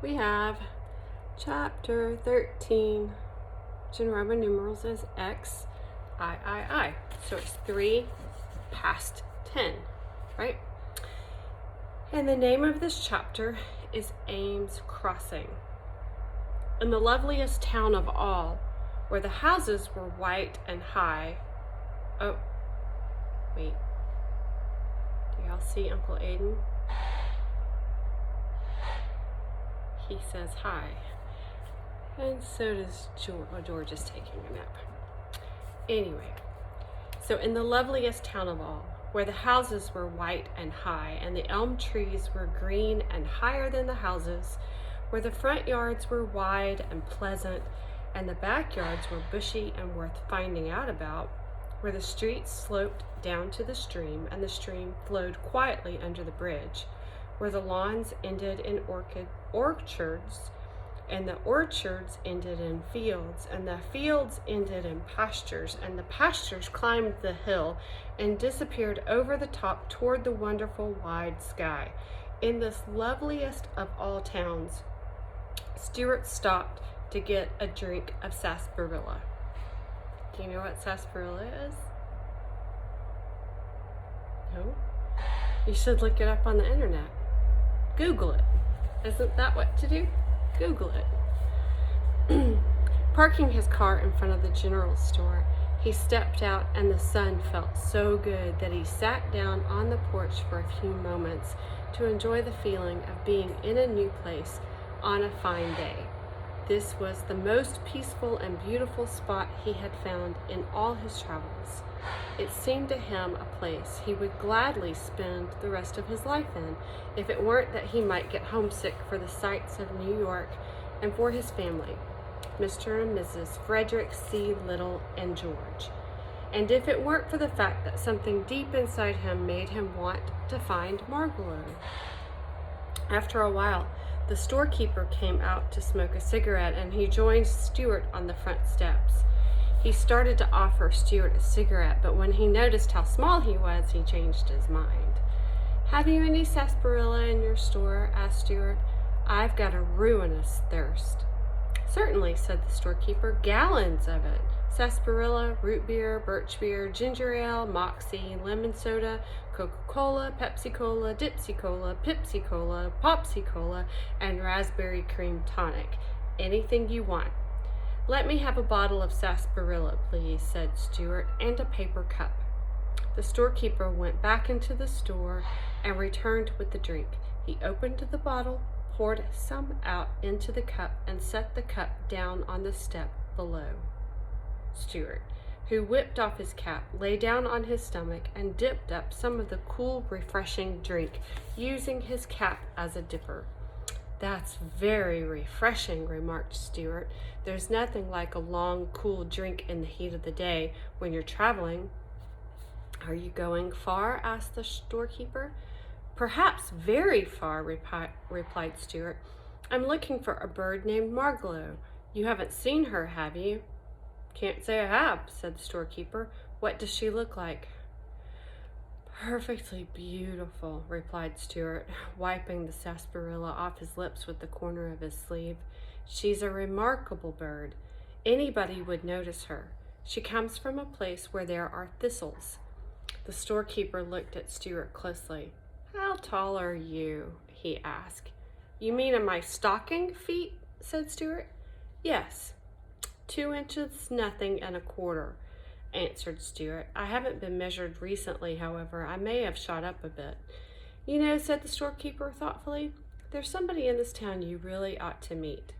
we have chapter 13, which in Roman numerals is XIII. So it's 3 past 10, right? And the name of this chapter is Ames Crossing. In the loveliest town of all, where the houses were white and high. Oh, wait. Do y'all see Uncle Aiden? He says hi. And so does George. Oh, George is taking a nap. Anyway, so in the loveliest town of all, where the houses were white and high, and the elm trees were green and higher than the houses, where the front yards were wide and pleasant, and the backyards were bushy and worth finding out about, where the streets sloped down to the stream, and the stream flowed quietly under the bridge, where the lawns ended in orchards, and the orchards ended in fields, and the fields ended in pastures, and the pastures climbed the hill and disappeared over the top toward the wonderful wide sky. In this loveliest of all towns, Stuart stopped to get a drink of sarsaparilla. Do you know what sarsaparilla is? No? You should look it up on the internet. Google it. Isn't that what to do? Google it. Parking his car in front of the general store, he stepped out, and the sun felt so good that he sat down on the porch for a few moments to enjoy the feeling of being in a new place on a fine day. This was the most peaceful and beautiful spot he had found in all his travels. It seemed to him a place he would gladly spend the rest of his life in, if it weren't that he might get homesick for the sights of New York and for his family, Mr. and Mrs. Frederick C. Little and George, and if it weren't for the fact that something deep inside him made him want to find Margalo. After a while, the storekeeper came out to smoke a cigarette, and he joined Stuart on the front steps. He started to offer Stuart a cigarette, but when he noticed how small he was, he changed his mind. "Have you any sarsaparilla in your store?" asked Stuart. "I've got a ruinous thirst." "Certainly," said the storekeeper, "gallons of it. Sarsaparilla, root beer, birch beer, ginger ale, moxie, lemon soda, Coca-Cola, Pepsi-Cola, Dipsy-Cola, Pipsy-Cola, Popsy-Cola, and raspberry cream tonic. Anything you want." "Let me have a bottle of sarsaparilla, please," said Stuart, "and a paper cup." The storekeeper went back into the store and returned with the drink. He opened the bottle, poured some out into the cup, and set the cup down on the step below. Stuart, who whipped off his cap, lay down on his stomach and dipped up some of the cool, refreshing drink, using his cap as a dipper. "That's very refreshing," remarked Stuart. "There's nothing like a long, cool drink in the heat of the day when you're traveling." "Are you going far?" asked the storekeeper. "Perhaps very far," replied Stuart. "I'm looking for a bird named Margalo. You haven't seen her, have you?" "Can't say I have," said the storekeeper. "What does she look like?" "Perfectly beautiful," replied Stuart, wiping the sarsaparilla off his lips with the corner of his sleeve. "She's a remarkable bird. Anybody would notice her. She comes from a place where there are thistles." The storekeeper looked at Stuart closely. "How tall are you?" he asked. "You mean in my stocking feet?" said Stuart. "Yes. 2 inches nothing and a quarter," answered Stuart. "I haven't been measured recently, however. I may have shot up a bit." "You know," said the storekeeper thoughtfully, "there's somebody in this town you really ought to meet."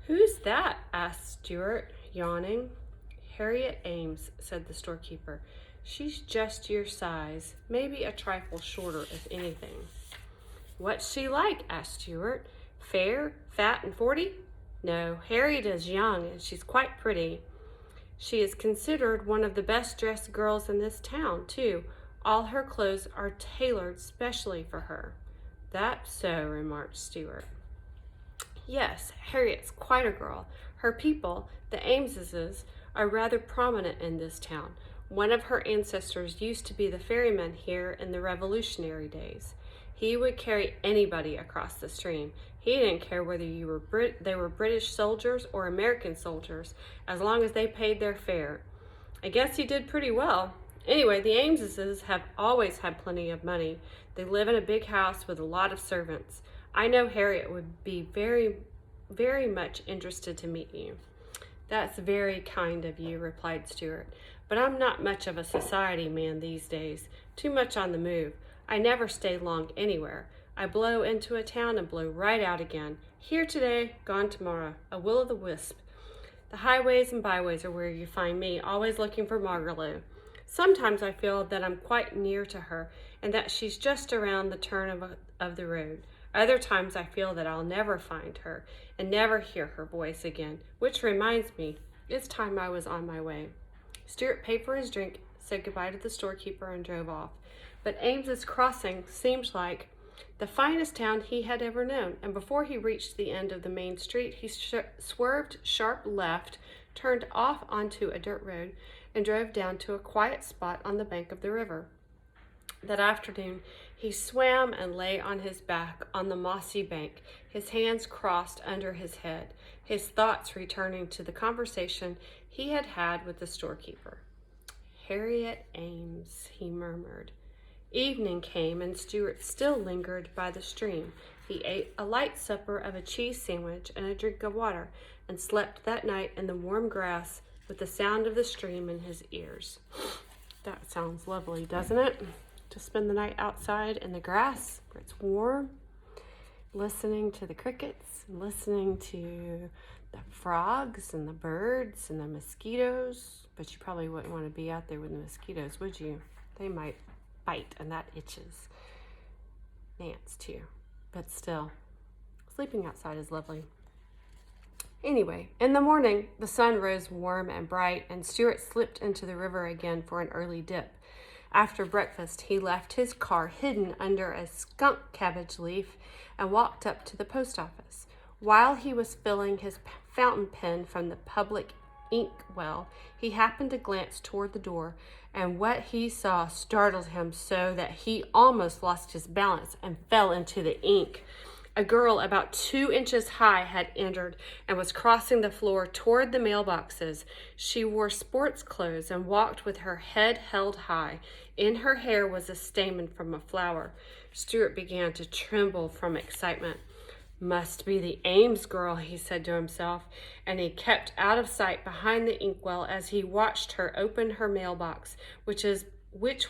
"Who's that?" asked Stuart, yawning. "Harriet Ames," said the storekeeper. "She's just your size, maybe a trifle shorter, if anything." "What's she like?" asked Stuart. "Fair, fat, and 40? "No, Harriet is young, and she's quite pretty. She is considered one of the best dressed girls in this town, too. All her clothes are tailored specially for her." "That's so," remarked Stuart. "Yes, Harriet's quite a girl. Her people, the Ameses, are rather prominent in this town. One of her ancestors used to be the ferryman here in the Revolutionary days. He would carry anybody across the stream. He didn't care whether they were British soldiers or American soldiers, as long as they paid their fare. I guess he did pretty well. Anyway, the Ameses have always had plenty of money. They live in a big house with a lot of servants. I know Harriet would be very, very much interested to meet you. That's very kind of you, replied Stuart. But I'm not much of a society man these days. Too much on the move. I never stay long anywhere. I blow into a town and blow right out again. Here today, gone tomorrow. A will-o'-the-wisp. The highways and byways are where you find me, always looking for Margaloo. Sometimes I feel that I'm quite near to her and that she's just around the turn of the road. Other times I feel that I'll never find her and never hear her voice again, which reminds me, it's time I was on my way. Stuart paid for his drink, said goodbye to the storekeeper, and drove off. But Ames's Crossing seemed like the finest town he had ever known, and before he reached the end of the main street, he swerved sharp left, turned off onto a dirt road, and drove down to a quiet spot on the bank of the river. That afternoon, he swam and lay on his back on the mossy bank, his hands crossed under his head, his thoughts returning to the conversation he had had with the storekeeper. Harriet Ames, he murmured. Evening came, and Stuart still lingered by the stream. He ate a light supper of a cheese sandwich and a drink of water, and slept that night in the warm grass with the sound of the stream in his ears. That sounds lovely, doesn't it? To spend the night outside in the grass where it's warm, listening to the crickets, and listening to the frogs and the birds and the mosquitoes. But you probably wouldn't want to be out there with the mosquitoes, would you? They might bite, and that itches. Ants too. But still, sleeping outside is lovely. Anyway, in the morning, the sun rose warm and bright, and Stuart slipped into the river again for an early dip. After breakfast, he left his car hidden under a skunk cabbage leaf and walked up to the post office. While he was filling his fountain pen from the public ink well, he happened to glance toward the door, and what he saw startled him so that he almost lost his balance and fell into the ink. A girl about 2 inches high had entered and was crossing the floor toward the mailboxes. She wore sports clothes and walked with her head held high. In her hair was a stamen from a flower. Stuart began to tremble from excitement. Must be the Ames girl, he said to himself, and he kept out of sight behind the inkwell as he watched her open her mailbox, which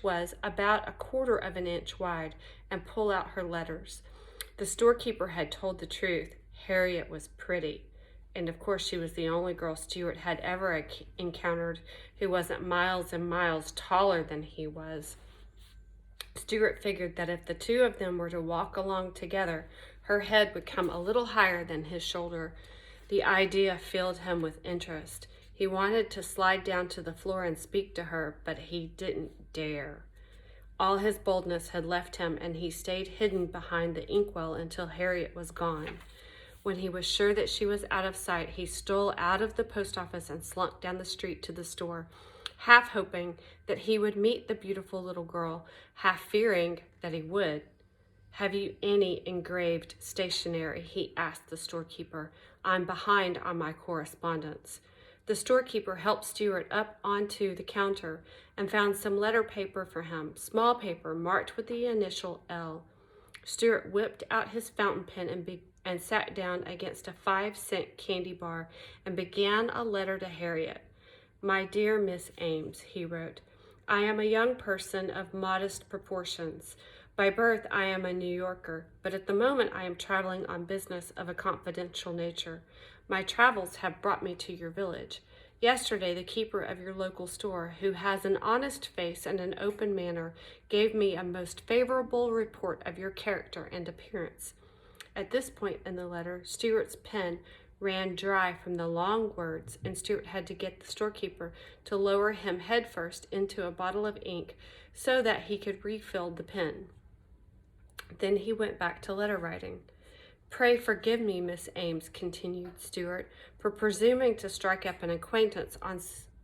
was about 1/4 of an inch wide, and pull out her letters. The storekeeper had told the truth. Harriet was pretty. And of course she was the only girl Stuart had ever encountered who wasn't miles and miles taller than he was. Stuart figured that if the two of them were to walk along together, her head would come a little higher than his shoulder. The idea filled him with interest. He wanted to slide down to the floor and speak to her, but he didn't dare. All his boldness had left him, and he stayed hidden behind the inkwell until Harriet was gone. When he was sure that she was out of sight, he stole out of the post office and slunk down the street to the store, half hoping that he would meet the beautiful little girl, half fearing that he would. "Have you any engraved stationery?" he asked the storekeeper. "I'm behind on my correspondence." The storekeeper helped Stuart up onto the counter and found some letter paper for him, small paper marked with the initial L. Stuart whipped out his fountain pen and sat down against a 5-cent candy bar and began a letter to Harriet. "My dear Miss Ames," he wrote, "I am a young person of modest proportions. By birth, I am a New Yorker, but at the moment I am traveling on business of a confidential nature. My travels have brought me to your village. Yesterday, the keeper of your local store, who has an honest face and an open manner, gave me a most favorable report of your character and appearance." At this point in the letter, Stuart's pen ran dry from the long words, and Stuart had to get the storekeeper to lower him headfirst into a bottle of ink so that he could refill the pen. Then he went back to letter writing. "Pray forgive me, Miss Ames," continued Stuart, "for presuming to strike up an acquaintance on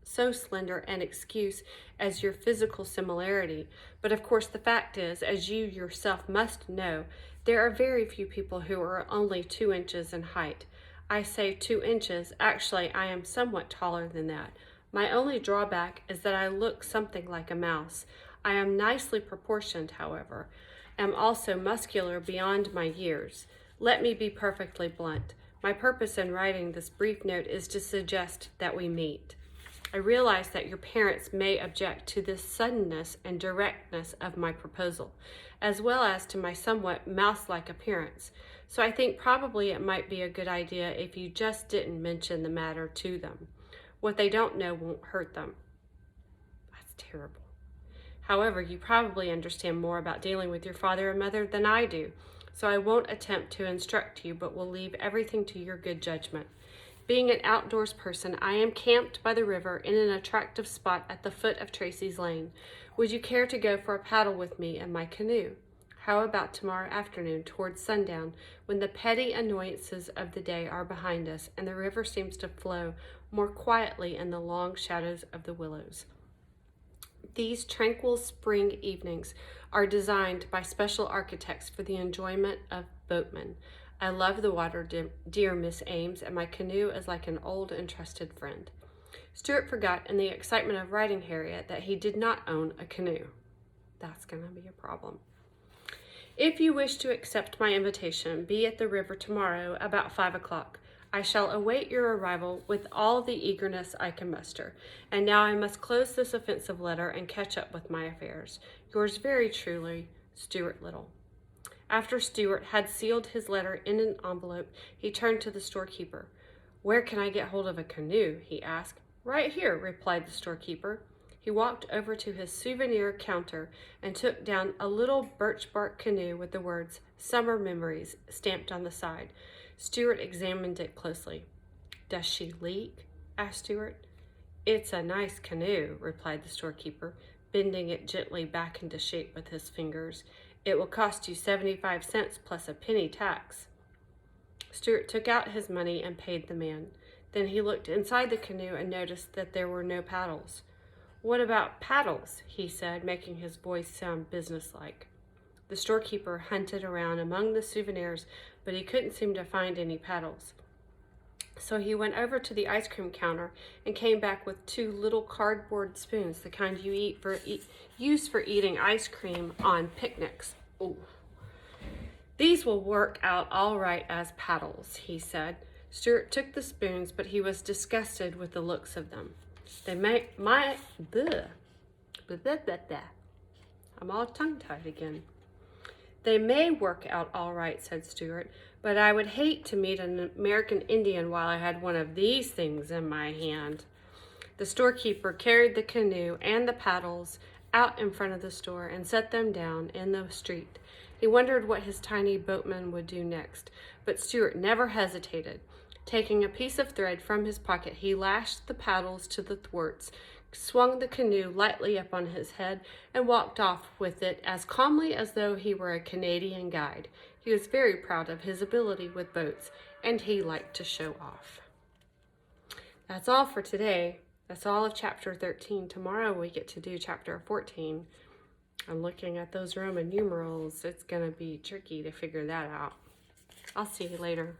so slender an excuse as your physical similarity, but of course the fact is, as you yourself must know, there are very few people who are only 2 inches in height. I say 2 inches, actually I am somewhat taller than that. My only drawback is that I look something like a mouse. I am nicely proportioned, however, am also muscular beyond my years. Let me be perfectly blunt. My purpose in writing this brief note is to suggest that we meet. I realize that your parents may object to this suddenness and directness of my proposal, as well as to my somewhat mouse-like appearance. So I think probably it might be a good idea if you just didn't mention the matter to them. What they don't know won't hurt them. That's terrible. However, you probably understand more about dealing with your father and mother than I do, so I won't attempt to instruct you, but will leave everything to your good judgment. Being an outdoors person, I am camped by the river in an attractive spot at the foot of Tracy's Lane. Would you care to go for a paddle with me in my canoe? How about tomorrow afternoon towards sundown, when the petty annoyances of the day are behind us and the river seems to flow more quietly in the long shadows of the willows? These tranquil spring evenings are designed by special architects for the enjoyment of boatmen. I love the water, dear Miss Ames, and my canoe is like an old and trusted friend. Stuart forgot in the excitement of writing Harriet that he did not own a canoe. That's going to be a problem. If you wish to accept my invitation, be at the river tomorrow about 5 o'clock. I shall await your arrival with all the eagerness I can muster. And now I must close this offensive letter and catch up with my affairs. Yours very truly, Stuart Little. After Stuart had sealed his letter in an envelope, he turned to the storekeeper. Where can I get hold of a canoe? He asked. Right here, replied the storekeeper. He walked over to his souvenir counter and took down a little birch bark canoe with the words Summer Memories stamped on the side. Stuart examined it closely. Does she leak? Asked Stuart. It's a nice canoe, replied the storekeeper, bending it gently back into shape with his fingers. It will cost you 75 cents plus a penny tax. Stuart took out his money and paid the man. Then he looked inside the canoe and noticed that there were no paddles. What about paddles? He said, making his voice sound businesslike. The storekeeper hunted around among the souvenirs, but he couldn't seem to find any paddles. So he went over to the ice cream counter and came back with 2 little cardboard spoons, the kind you use for eating ice cream on picnics. Ooh. These will work out all right as paddles, he said. Stuart took the spoons, but he was disgusted with the looks of them. I'm all tongue-tied again. They may work out all right, said Stuart, but I would hate to meet an American Indian while I had one of these things in my hand. The storekeeper carried the canoe and the paddles out in front of the store and set them down in the street. He wondered what his tiny boatman would do next, but Stuart never hesitated. Taking a piece of thread from his pocket, he lashed the paddles to the thwarts, swung the canoe lightly up on his head, and walked off with it as calmly as though he were a Canadian guide. He was very proud of his ability with boats, and he liked to show off. That's all for today. That's all of chapter 13. Tomorrow we get to do chapter 14. I'm looking at those Roman numerals. It's going to be tricky to figure that out. I'll see you later.